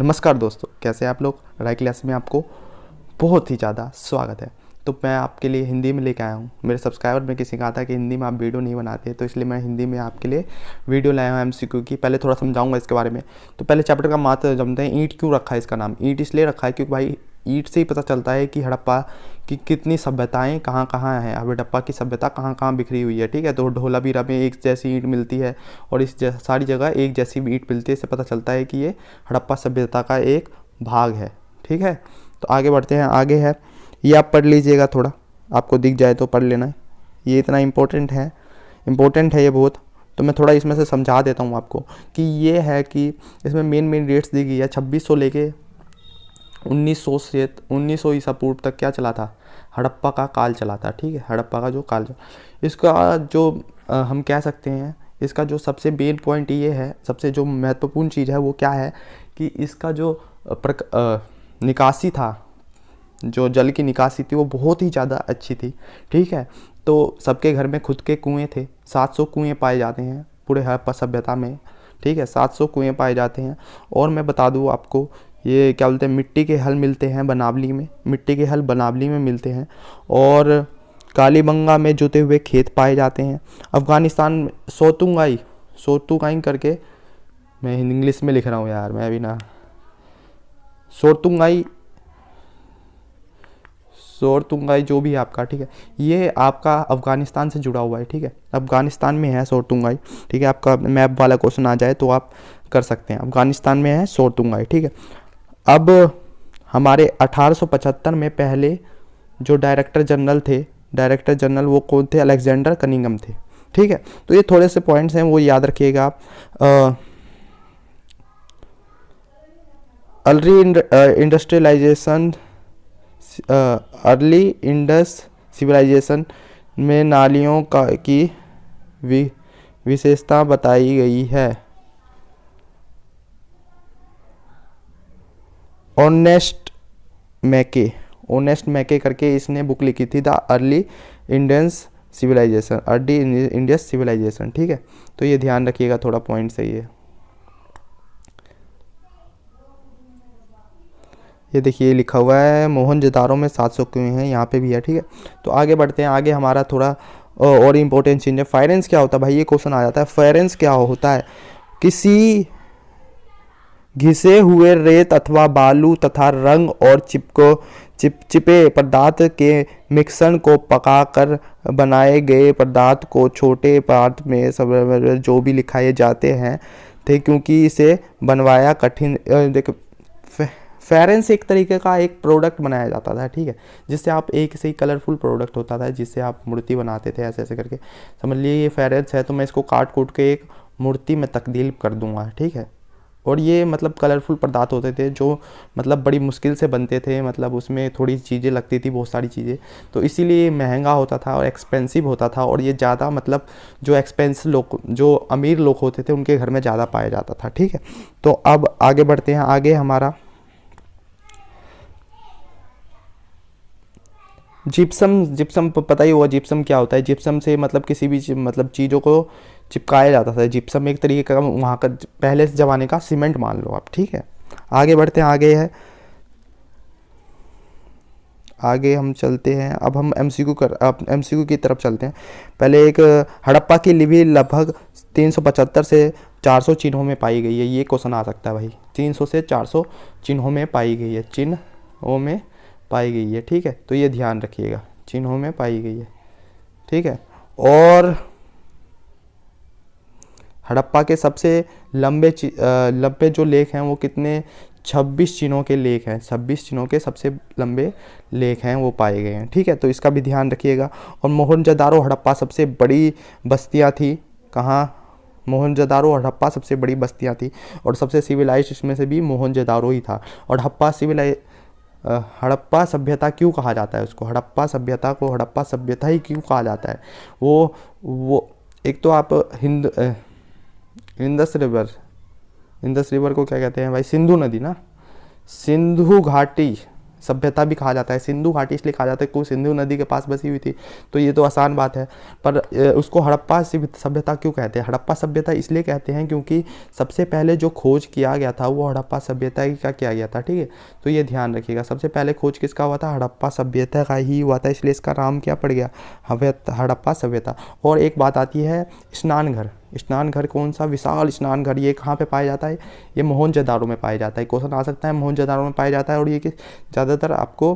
नमस्कार दोस्तों, कैसे हैं आप लोग। राय क्लास में आपको बहुत ही ज़्यादा स्वागत है। तो मैं आपके लिए हिंदी में लेकर आया हूँ। मेरे सब्सक्राइबर में किसी कहा था कि हिंदी में आप वीडियो नहीं बनाते, तो इसलिए मैं हिंदी में आपके लिए वीडियो लाया हूँ एमसीक्यू की। पहले थोड़ा समझाऊंगा इसके बारे में। तो पहले चैप्टर का मात्र जानते हैं। ईंट क्यों रखा है इसका नाम? ईंट इसलिए रखा है क्योंकि भाई ईंट से ही पता चलता है कि हड़प्पा की कितनी सभ्यताएं कहाँ कहाँ हैं। अब हड़प्पा की सभ्यता कहाँ कहाँ बिखरी हुई है। ठीक है, तो धोलावीरा में एक जैसी ईंट मिलती है और इस सारी जगह एक जैसी ईंट मिलती है। इससे पता चलता है कि ये हड़प्पा सभ्यता का एक भाग है। ठीक है, तो आगे बढ़ते हैं। आगे है, ये आप पढ़ लीजिएगा, थोड़ा आपको दिख जाए तो पढ़ लेना। ये इतना इम्पोर्टेंट है ये बहुत। तो मैं थोड़ा इसमें से समझा देता हूँ आपको कि ये है कि इसमें मेन डेट्स दी गई है। 2600 लेके 1900 से 1900 ईसा पूर्व तक क्या चला था? हड़प्पा का काल चला था। ठीक है, हड़प्पा का जो काल चला, इसका जो हम कह सकते हैं, इसका जो सबसे मेन पॉइंट ये है, सबसे जो महत्वपूर्ण चीज़ है वो क्या है कि इसका जो निकासी था, जो जल की निकासी थी वो बहुत ही ज़्यादा अच्छी थी। ठीक है, तो सबके घर में खुद के कुएं थे। 700 कुएं पाए जाते हैं पूरे हड़प्पा सभ्यता में। ठीक है, 700 कुएं पाए जाते हैं। और मैं बता दूँ आपको, ये क्या बोलते हैं, मिट्टी के हल मिलते हैं बनावली में। मिट्टी के हल बनावली में मिलते हैं। और कालीबंगा में जुते हुए खेत पाए जाते हैं। अफ़गानिस्तान में सोतुंगाई करके, मैं इंग्लिश में लिख रहा हूँ यार, मैं अभी ना, सोरतुंगाई जो भी है आपका। ठीक है, ये आपका अफ़गानिस्तान से जुड़ा हुआ है। ठीक है, अफ़गानिस्तान में है सोरतुंगाई। ठीक है, आपका मैप वाला क्वेश्चन आ जाए तो आप कर सकते हैं। अफ़गानिस्तान में है सोरतुंगाई। ठीक है, अब हमारे 1875 में पहले जो डायरेक्टर जनरल वो कौन थे? अलेक्जेंडर कनिंघम थे। ठीक है, तो ये थोड़े से पॉइंट्स हैं, वो याद रखिएगा आप। अर्ली इंडस सिविलाइजेशन में नालियों की विशेषता बताई गई है। ओनेस्ट मैके करके इसने बुक लिखी थी, द अर्ली इंडियस सिविलाइजेशन। ठीक है, तो ये ध्यान रखिएगा, थोड़ा पॉइंट सही है। ये देखिए लिखा हुआ है मोहनजोदारो में 700 कुएं हैं, यहाँ पे भी है। ठीक है, तो आगे बढ़ते हैं। आगे हमारा थोड़ा और इम्पोर्टेंट चीज़ है, फायरेंस क्या होता है भाई, ये क्वेश्चन आ जाता है। फायरेंस क्या होता है? किसी घिसे हुए रेत अथवा बालू तथा रंग और चिपचिपे पदार्थ के मिश्रण को पकाकर बनाए गए पदार्थ को छोटे पदार्थ में सब जो भी लिखाए जाते हैं थे, क्योंकि इसे बनवाया कठिन। देख, फेरेंस एक तरीके का एक प्रोडक्ट बनाया जाता था। ठीक है, जिससे आप एक से ही कलरफुल प्रोडक्ट होता था, जिससे आप मूर्ति बनाते थे ऐसे ऐसे करके। समझ लिए ये फेरेंस है, तो मैं इसको काट कूट के एक मूर्ति में तब्दील कर दूंगा। ठीक है, और ये मतलब कलरफुल पदार्थ होते थे जो मतलब बड़ी मुश्किल से बनते थे, मतलब उसमें थोड़ी चीज़ें लगती थी, बहुत सारी चीज़ें, तो इसीलिए महंगा होता था और एक्सपेंसिव होता था। और ये ज़्यादा मतलब जो एक्सपेंसिव लोग, जो अमीर लोग होते थे, उनके घर में ज़्यादा पाया जाता था। ठीक है, तो अब आगे बढ़ते हैं। आगे हमारा जिप्सम पता ही हुआ, जिप्सम क्या होता है। जिप्सम से मतलब किसी भी मतलब चीज़ों को चिपकाया जाता था। जिप्सम एक तरीके का वहाँ का पहले से ज़माने का सीमेंट मान लो आप। ठीक है, आगे बढ़ते हैं। आगे हम चलते हैं। अब हम एमसीक्यू की तरफ चलते हैं। पहले एक हड़प्पा की लिपि लगभग 375 से 400 चिन्हों में पाई गई है। ये क्वेश्चन आ सकता है भाई, 300 से 400 चिन्हों में पाई गई है। ठीक है, तो ये ध्यान रखिएगा, चिन्हों में पाई गई है। ठीक है, और हड़प्पा के सबसे लंबे जो लेख हैं वो कितने? 26 चिन्हों के लेख हैं। 26 चिन्हों के सबसे लंबे लेख हैं वो पाए गए हैं। ठीक है, तो इसका भी ध्यान रखिएगा। और मोहनजोदारो हड़प्पा सबसे बड़ी बस्तियां थी। कहाँ? मोहनजोदारो और हड़प्पा सबसे बड़ी बस्तियां थी, और सबसे सिविलाइज्ड इसमें से भी मोहनजोदारो ही था। और हड़प्पा सभ्यता क्यों कहा जाता है उसको? हड़प्पा सभ्यता को हड़प्पा सभ्यता ही क्यों कहा जाता है? वो एक तो आप इंदस रिवर को क्या कहते हैं भाई? सिंधु नदी ना, सिंधु घाटी सभ्यता भी कहा जाता है। सिंधु घाटी इसलिए कहा जाता है क्योंकि सिंधु नदी के पास बसी हुई थी, तो ये तो आसान बात है। पर उसको हड़प्पा सभ्यता क्यों कहते हैं? हड़प्पा सभ्यता इसलिए कहते हैं क्योंकि सबसे पहले जो खोज किया गया था वो हड़प्पा सभ्यता का किया गया था, ठीक है। तो ये ध्यान रखिएगा, सबसे पहले खोज किसका हुआ था? हड़प्पा सभ्यता का ही हुआ था, इसलिए इसका नाम क्या पड़ गया? हड़प्पा सभ्यता। और एक बात आती है स्नान घर। स्नान घर कौन सा? विशाल स्नान घर। ये कहाँ पे पाया जाता है? ये मोहनजोदाड़ो में पाया जाता है। क्वेश्चन आ सकता है मोहनजोदाड़ो में पाया जाता है, और ये कि ज़्यादातर आपको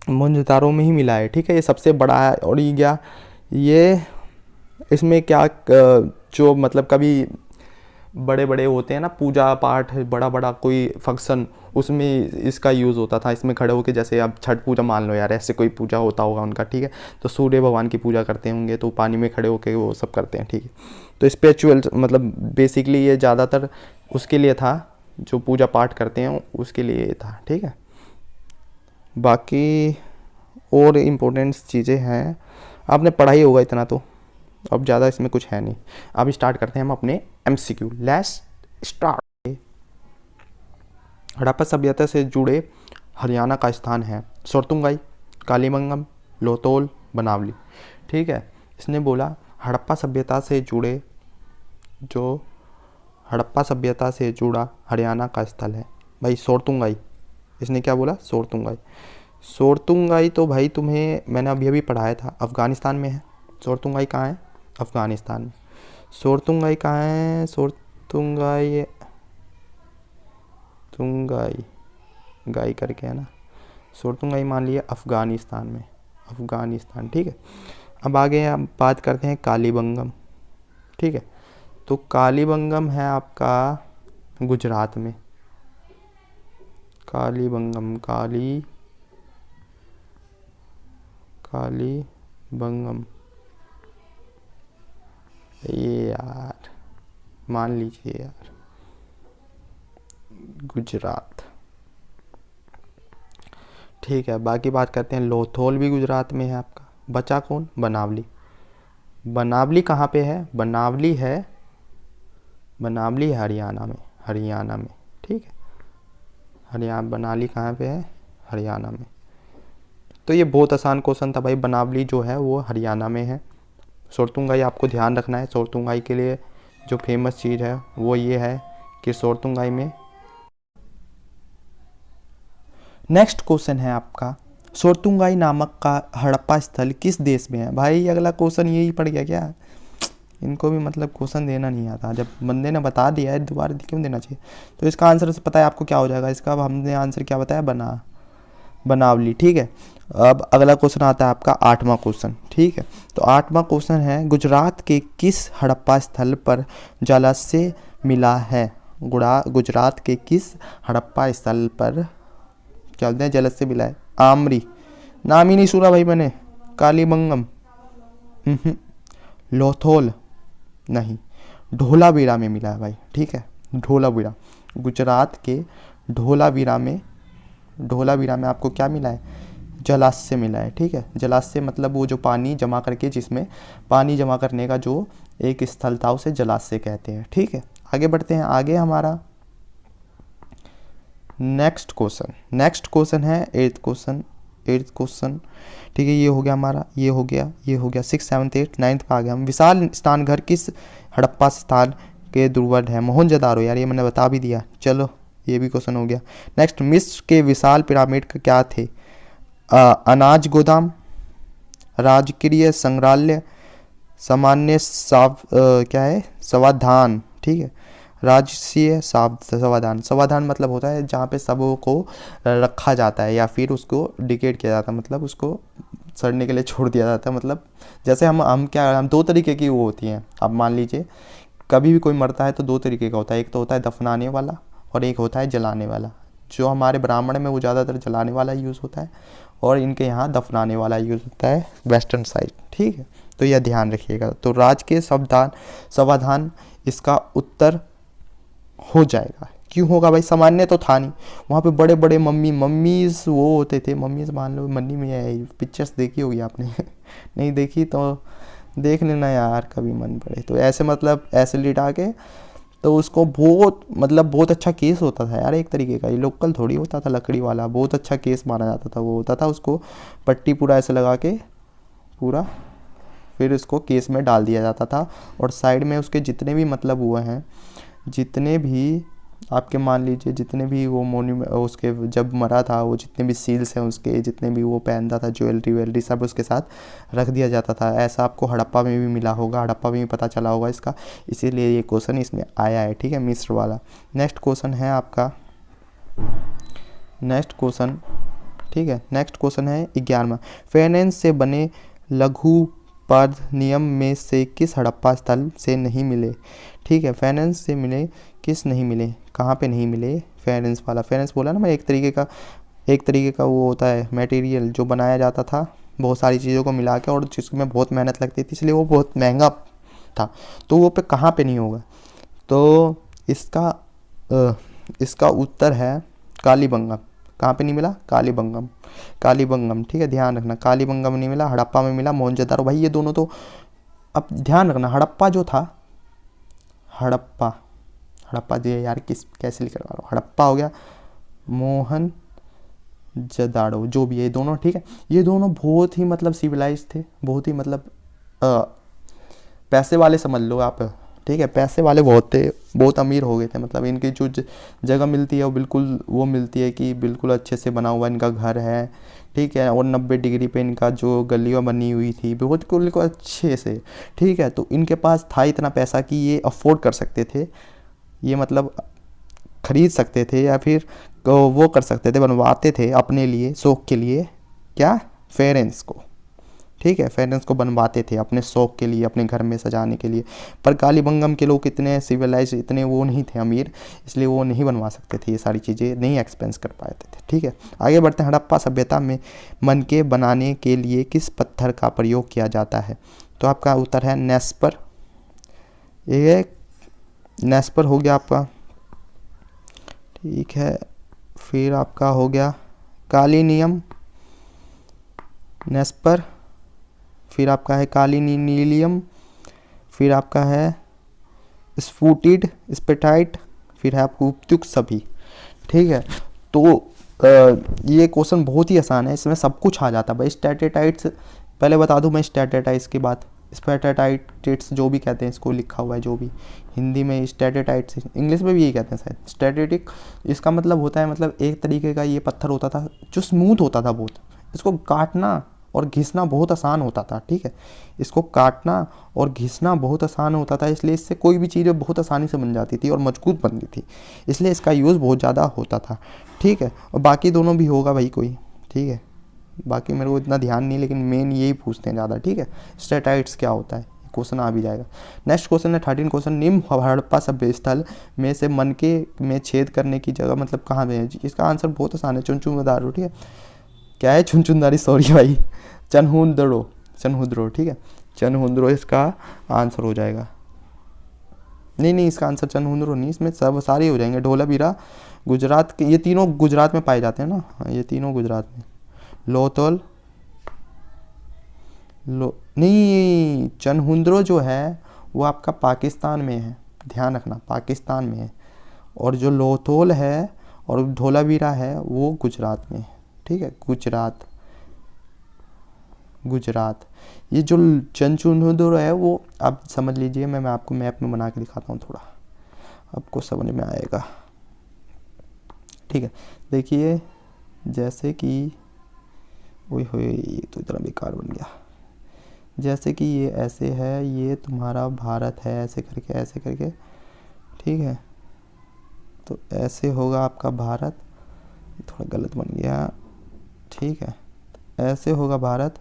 मोहनजोदाड़ो में ही मिला है, ठीक है। ये सबसे बड़ा है। और ये क्या, ये इसमें क्या जो मतलब कभी बड़े बड़े होते हैं ना पूजा पाठ, बड़ा बड़ा कोई फंक्शन, उसमें इसका यूज़ होता था। इसमें खड़े होकर, जैसे आप छठ पूजा मान लो यार, ऐसे कोई पूजा होता होगा उनका, ठीक है। तो सूर्य भगवान की पूजा करते होंगे तो पानी में खड़े होकर वो सब करते हैं, ठीक है। तो स्पिरिचुअल मतलब बेसिकली ये ज़्यादातर उसके लिए था, जो पूजा पाठ करते हैं उसके लिए ये था, ठीक है। बाकी और इम्पोर्टेंट चीज़ें हैं, आपने पढ़ाई होगा इतना, तो अब ज़्यादा इसमें कुछ है नहीं। अब स्टार्ट करते हैं हम अपने MCQ। Let's start. हड़प्पा सभ्यता से जुड़े हरियाणा का स्थान है सोरतुंगाई, कालीबंगम, लोथल, बनावली, ठीक है। इसने बोला हड़प्पा सभ्यता से जुड़े, जो हड़प्पा सभ्यता से जुड़ा हरियाणा का स्थल है भाई सोरतुंगाई। इसने क्या बोला? सोरतुंगाई। सोरतुंगाई तो भाई तुम्हें मैंने अभी अभी पढ़ाया था, अफ़गानिस्तान में है। सोरतुंगाई कहाँ है? अफ़गानिस्तान में। सोरतुंगाई कहाँ है? सोरतुंगाई तुंगाई गाई करके है ना, सोरतुंगाई मान लिया अफ़गानिस्तान में, अफ़गानिस्तान, ठीक है। अब आगे हम बात करते हैं कालीबंगम, ठीक है। तो कालीबंगम है आपका गुजरात में। कालीबंगम, कालीबंगम, ये यार मान लीजिए यार गुजरात, ठीक है। बाकी बात करते हैं लोथल भी गुजरात में है आपका। बचा कौन? बनावली। बनावली कहाँ पे है? बनावली है हरियाणा में, हरियाणा में, ठीक है। हरियाणा, बनावली कहाँ पे है? हरियाणा में। तो ये बहुत आसान क्वेश्चन था भाई। बनावली जो है वो हरियाणा में है। सोरतुंगाई आपको ध्यान रखना है। सोरतुंगाई के लिए जो फेमस चीज़ है वो ये है कि सोरतुंगाई में। नेक्स्ट क्वेश्चन है आपका, सोरतुंगाई नामक का हड़प्पा स्थल किस देश में है? भाई अगला क्वेश्चन यही पड़ गया क्या? इनको भी मतलब क्वेश्चन देना नहीं आता, जब बंदे ने बता दिया है दोबारा क्यों देना चाहिए? तो इसका आंसर से पता है आपको क्या हो जाएगा इसका। अब हमने आंसर क्या बताया? बनावली, ठीक है। अब अगला क्वेश्चन आता है आपका 8वां क्वेश्चन, ठीक है। तो 8वां क्वेश्चन है, गुजरात के किस हड़प्पा स्थल पर जलाशय मिला है? गुजरात के किस हड़प्पा स्थल पर क्या बोलते हैं जलाशय मिला है? आमरी, नाम ही नहीं सुना भाई मैंने। कालीबंगम, लोथल नहीं, धोलावीरा में मिला है भाई, ठीक है। धोलावीरा, गुजरात के धोलावीरा में आपको क्या मिला है? जलाशय मिला है, ठीक है। जलाशय मतलब वो जो पानी जमा करके, जिसमें पानी जमा करने का जो एक स्थल था उसे जलाशय कहते हैं, ठीक है। आगे बढ़ते हैं। आगे हमारा नेक्स्ट क्वेश्चन है 8th क्वेश्चन, ठीक है। ये हो गया हमारा, ये हो गया 6, 7, 8, 9 पे आ गया हम। विशाल स्नान घर किस हड़प्पा स्थान के दुर्वट है? मोहनजोदाड़ो, यार ये मैंने बता भी दिया, चलो ये भी क्वेश्चन हो गया। नेक्स्ट, मिस्र के विशाल पिरामिड का क्या थे? अनाज गोदाम, राजकीय संग्रहालय, सामान्य क्या है? समाधान, ठीक है। राजकीय समाधान मतलब होता है जहाँ पे सबों को रखा जाता है या फिर उसको डिकेट किया जाता है, मतलब उसको सड़ने के लिए छोड़ दिया जाता है। मतलब जैसे हम 2 तरीके की वो होती हैं। अब मान लीजिए कभी भी कोई मरता है तो 2 तरीके का होता है, एक तो होता है दफनाने वाला और एक होता है जलाने वाला। जो हमारे ब्राह्मण में वो ज़्यादातर जलाने वाला यूज़ होता है और इनके यहाँ दफनाने वाला यूज़ होता है वेस्टर्न साइड, ठीक है। तो यह ध्यान रखिएगा। तो राजकीय समाधान इसका उत्तर हो जाएगा। क्यों होगा भाई? सामान्य तो था नहीं, वहाँ पे बड़े बड़े मम्मीज़ वो होते थे। मम्मीज़ मान लो मन्नी में है, पिक्चर्स देखी होगी आपने नहीं देखी तो देख लेना यार कभी मन पड़े तो। ऐसे मतलब ऐसे लिटा के तो उसको बहुत मतलब बहुत अच्छा केस होता था यार, एक तरीके का, ये लोकल थोड़ी होता था लकड़ी वाला, बहुत अच्छा केस माना जाता था वो होता था। उसको पट्टी पूरा ऐसे लगा के पूरा, फिर उसको केस में डाल दिया जाता था। और साइड में उसके जितने भी मतलब हुए हैं, जितने भी आपके मान लीजिए जितने भी वो मोन्यूमेंट उसके जब मरा था, वो जितने भी सील्स हैं उसके, जितने भी वो पहनता था ज्वेलरी वेलरी सब उसके साथ रख दिया जाता था। ऐसा आपको हड़प्पा में भी मिला होगा, हड़प्पा में भी पता चला होगा इसका, इसीलिए ये क्वेश्चन इसमें आया है, ठीक है, मिस्र वाला। नेक्स्ट क्वेश्चन है आपका, नेक्स्ट क्वेश्चन, ठीक है, नेक्स्ट क्वेश्चन है 11वां। फेनेंस से बने लघु पद नियम में से किस हड़प्पा स्थल से नहीं मिले? ठीक है, फेनेंस से मिले, किस नहीं मिले, कहाँ पे नहीं मिले? फेनेंस वाला, फेनेंस बोला ना मैं, एक तरीके का वो होता है मटेरियल जो बनाया जाता था बहुत सारी चीज़ों को मिला के, और जिसमें बहुत मेहनत लगती थी, इसलिए वो बहुत महंगा था। तो वो पे कहाँ पे नहीं होगा? तो इसका उत्तर है कालीबंगम। कहाँ पे नहीं मिला? कालीबंगम, कालीबंगम, ठीक है, ध्यान रखना, कालीबंगम नहीं मिला, हड़प्पा में मिला, मोहनजोदारो। भाई ये दोनों तो, अब ध्यान रखना, हड़प्पा जो था, हड़प्पा, हड़प्पा जी यार किस कैसे लिख रहा हूँ, हड़प्पा हो गया, मोहन जदाड़ो, जो भी है ये दोनों, ठीक है, ये दोनों बहुत ही मतलब सिविलाइज थे, बहुत ही मतलब पैसे वाले समझ लो आप, ठीक है, पैसे वाले बहुत थे, बहुत अमीर हो गए थे। मतलब इनकी जो जगह मिलती है वो बिल्कुल वो मिलती है कि बिल्कुल अच्छे से बना हुआ इनका घर है, ठीक है, और 90 डिग्री पे इनका जो गलियाँ बनी हुई थी बहुत बिल्कुल अच्छे से, ठीक है। तो इनके पास था इतना पैसा कि ये अफोर्ड कर सकते थे, ये मतलब खरीद सकते थे या फिर वो कर सकते थे, बनवाते थे अपने लिए शौक के लिए, क्या, फेरेंस को, ठीक है, फेरेंस को बनवाते थे अपने शौक के लिए, अपने घर में सजाने के लिए। पर कालीबंगम के लोग इतने सिविलाइज, इतने वो नहीं थे अमीर, इसलिए वो नहीं बनवा सकते थे, ये सारी चीज़ें नहीं एक्सपेंस कर पाते थे, ठीक है। आगे बढ़ते हैं, हड़प्पा सभ्यता में मनके बनाने के लिए किस पत्थर का प्रयोग किया जाता है? तो आपका उत्तर है नेस्पर, ये नेस्पर हो गया आपका, ठीक है। फिर आपका हो गया कालीनियम, नेस्पर, फिर आपका है कालीनीलियम, फिर आपका है स्फूटिड स्पेटाइट, फिर है आपको उपयुक्त सभी, ठीक है। तो ये क्वेश्चन बहुत ही आसान है, इसमें सब कुछ आ जाता है भाई। स्टैटेटाइट्स पहले बता दूं मैं, स्टैटेटाइट्स के बाद स्पेटाटाइट्स जो भी कहते हैं, इसको लिखा हुआ है जो भी हिंदी में स्टैटेटाइट्स, इंग्लिश में भी यही कहते हैं शायद, स्टैटेटिक। इसका मतलब होता है, मतलब एक तरीके का ये पत्थर होता था जो स्मूथ होता था बहुत, इसको काटना और घिसना बहुत आसान होता था, ठीक है, इसको काटना और घिसना बहुत आसान होता था, इसलिए इससे कोई भी चीज़ बहुत आसानी से बन जाती थी और मजबूत बनती थी, इसलिए इसका यूज़ बहुत ज़्यादा होता था, ठीक है। और बाकी दोनों भी होगा भाई कोई, ठीक है, बाकी मेरे को इतना ध्यान नहीं, लेकिन मेन यही पूछते हैं ज़्यादा, ठीक है, स्टेटाइट्स क्या होता है, क्वेश्चन आ भी जाएगा। नेक्स्ट क्वेश्चन है 13 क्वेश्चन, निम्न हड़प्पा सभ्य स्थल में से मनके में छेद करने की जगह मतलब कहाँ पे है? इसका आंसर बहुत आसान है, चुनचुनदारो, ठीक है, क्या है चुनचुनदारी, सॉरी भाई, चनहुद्रो, ठीक है, चनहुद्रो इसका आंसर हो जाएगा। नहीं, इसका आंसर चनहुद्रो नहीं, इसमें सब सारे हो जाएंगे। ढोलावीरा गुजरात के, ये तीनों गुजरात में पाए जाते हैं ना, ये तीनों गुजरात में। लोथल नहीं, चनहुद्रो जो है वो आपका पाकिस्तान में है, ध्यान रखना, पाकिस्तान में है। और जो लोथल है और ढोलावीरा है वो गुजरात में है, ठीक है, गुजरात। ये जो चनचुनहुद्रो है वो आप समझ लीजिए, मैं आपको मैप में बना के दिखाता हूँ, थोड़ा आपको समझ में आएगा, ठीक है। देखिए जैसे कि ओए होए ये तो इतना बेकार बन गया, जैसे कि ये ऐसे है, ये तुम्हारा भारत है, ऐसे करके, ठीक है, तो ऐसे होगा आपका भारत, थोड़ा गलत बन गया, ठीक है, ऐसे होगा भारत,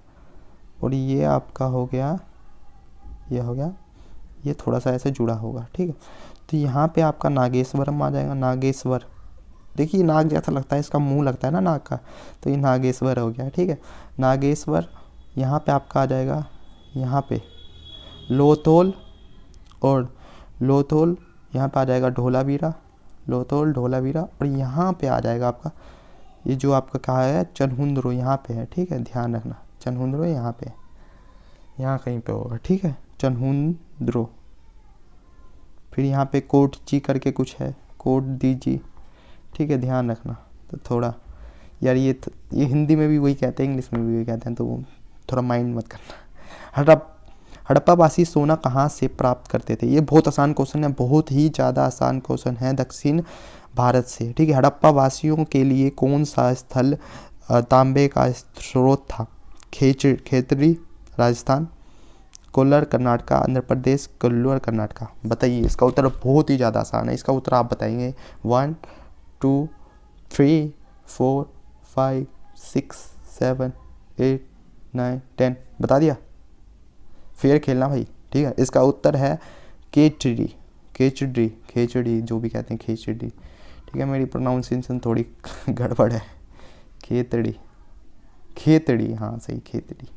और ये आपका हो गया, ये हो गया, ये थोड़ा सा ऐसे जुड़ा होगा, ठीक है। तो यहाँ पे आपका नागेश्वरम आ जाएगा, नागेश्वर, देखिए नाग जैसा लगता है, इसका मुंह लगता है ना नाग का, तो ये नागेश्वर हो गया, ठीक है, नागेश्वर। यहाँ पे आपका आ जाएगा, यहाँ पे लोथल, और लोथल यहाँ पे आ जाएगा ढोलावीरा, लोथल ढोलावीरा, और यहाँ पे आ जाएगा आपका ये जो आपका कहा है चनहुद्रो, यहाँ पे है, ठीक है, ध्यान रखना, चनहुद्रो यहाँ पे, यहाँ कहीं पे होगा, ठीक है, चनहुद्रो। फिर यहाँ पे कोट जी करके कुछ है, कोट दीजी, ठीक है, ध्यान रखना। तो थोड़ा यार ये हिंदी में भी वही कहते हैं, इंग्लिश में भी वही कहते हैं, तो थोड़ा माइंड मत करना। हड़प्पावासी सोना कहाँ से प्राप्त करते थे? ये बहुत आसान क्वेश्चन है, बहुत ही ज़्यादा आसान क्वेश्चन है, दक्षिण भारत से, ठीक है। हड़प्पा वासियों के लिए कौन सा स्थल तांबे का स्रोत था? खेतड़ी राजस्थान, कोल्लर कर्नाटका, आंध्र प्रदेश, कोल्लूर कर्नाटका। बताइए, इसका उत्तर बहुत ही ज़्यादा आसान है, इसका उत्तर आप बताएंगे 1 2 3 4 5 6 7 8 9 10। बता दिया? फेयर खेलना भाई, ठीक है। इसका उत्तर है खेचड़ी, खेचड़ी, खेचड़ी जो भी कहते हैं, खेचड़ी, ठीक है। मेरी प्रोनाउंसिएशन थोड़ी गड़बड़ है, खेतड़ी, खेतड़ी, हाँ सही, खेतड़ी।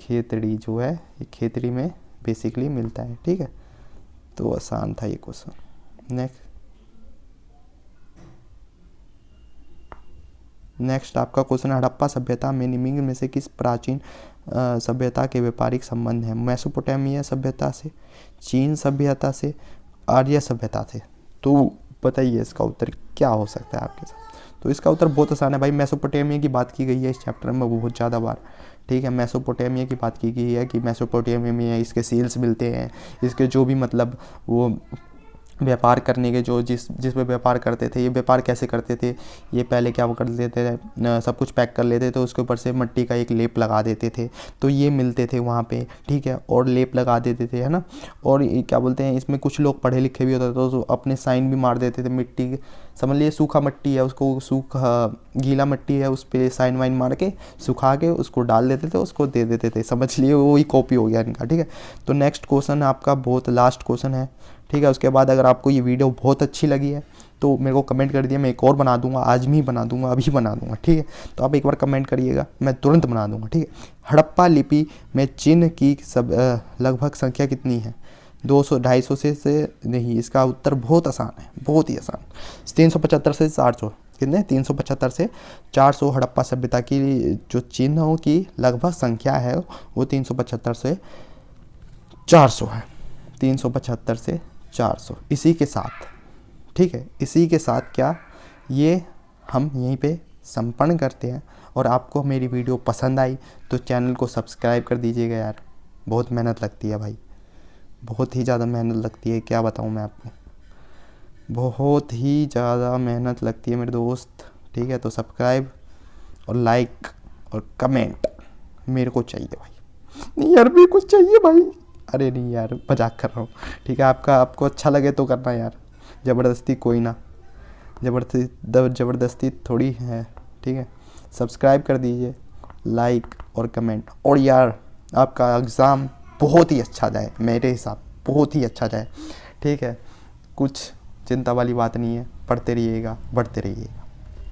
खेतड़ी जो है ये खेतड़ी में बेसिकली मिलता है, ठीक है। तो आसान था ये क्वेश्चन। नेक्स्ट आपका क्वेश्चन, हड़प्पा सभ्यता में निम्न में से किस प्राचीन सभ्यता के व्यापारिक संबंध हैं? मेसोपोटामिया सभ्यता से, चीन सभ्यता से, आर्य सभ्यता से। तो बताइए इसका उत्तर क्या हो सकता है आपके साथ? तो इसका उत्तर बहुत आसान है भाई, मेसोपोटामिया की बात की गई है इस चैप्टर में बहुत ज़्यादा बार, ठीक है। मेसोपोटामिया की बात की गई है कि मेसोपोटामिया में इसके सील्स मिलते हैं, इसके जो भी मतलब वो व्यापार करने के जो जिस पे व्यापार करते थे, ये व्यापार कैसे करते थे, ये पहले क्या वो कर लेते थे, सब कुछ पैक कर लेते थे, उसके ऊपर से मिट्टी का एक लेप लगा देते थे, तो ये मिलते थे वहाँ पे, ठीक है, और लेप लगा देते थे, है ना। और क्या बोलते हैं, इसमें कुछ लोग पढ़े लिखे भी होते थे, तो अपने साइन भी मार देते थे, मिट्टी समझ लिए सूखा मिट्टी है, उसको सूखा गीला मिट्टी है, उस पर साइन वाइन मार के सुखा के उसको डाल देते थे, उसको दे देते थे, समझ लिए, वही कॉपी हो गया इनका, ठीक है। तो नेक्स्ट क्वेश्चन आपका बहुत लास्ट क्वेश्चन है, ठीक है। उसके बाद अगर आपको ये वीडियो बहुत अच्छी लगी है तो मेरे को कमेंट कर दिया, मैं एक और बना दूंगा, आज में ही बना दूंगा, अभी बना दूंगा, ठीक है। तो आप एक बार कमेंट करिएगा, मैं तुरंत बना दूंगा, ठीक है। हड़प्पा लिपि में चिन्ह की लगभग संख्या कितनी है? 200, 250 से नहीं, इसका उत्तर बहुत आसान है, बहुत ही आसान, 375 से 400। कितने? 375 से 400 हड़प्पा सभ्यता की जो चिन्हों की लगभग संख्या है वो 375 से 400 है, 375 से 400। इसी के साथ, ठीक है, इसी के साथ क्या ये हम यहीं पे संपन्न करते हैं। और आपको मेरी वीडियो पसंद आई तो चैनल को सब्सक्राइब कर दीजिएगा यार, बहुत मेहनत लगती है भाई, बहुत ही ज़्यादा मेहनत लगती है, क्या बताऊँ मैं आपको, बहुत ही ज़्यादा मेहनत लगती है मेरे दोस्त, ठीक है। तो सब्सक्राइब और लाइक और कमेंट मेरे को चाहिए भाई, नहीं यार मेरे को चाहिए भाई, अरे नहीं यार मजाक कर रहा हूँ, ठीक है। आपको अच्छा लगे तो करना यार, ज़बरदस्ती कोई ना, ज़बरदस्ती थोड़ी है, ठीक है। सब्सक्राइब कर दीजिए, लाइक और कमेंट, और यार आपका एग्ज़ाम बहुत ही अच्छा जाए, मेरे हिसाब बहुत ही अच्छा जाए, ठीक है। कुछ चिंता वाली बात नहीं है, पढ़ते रहिएगा, बढ़ते रहिए।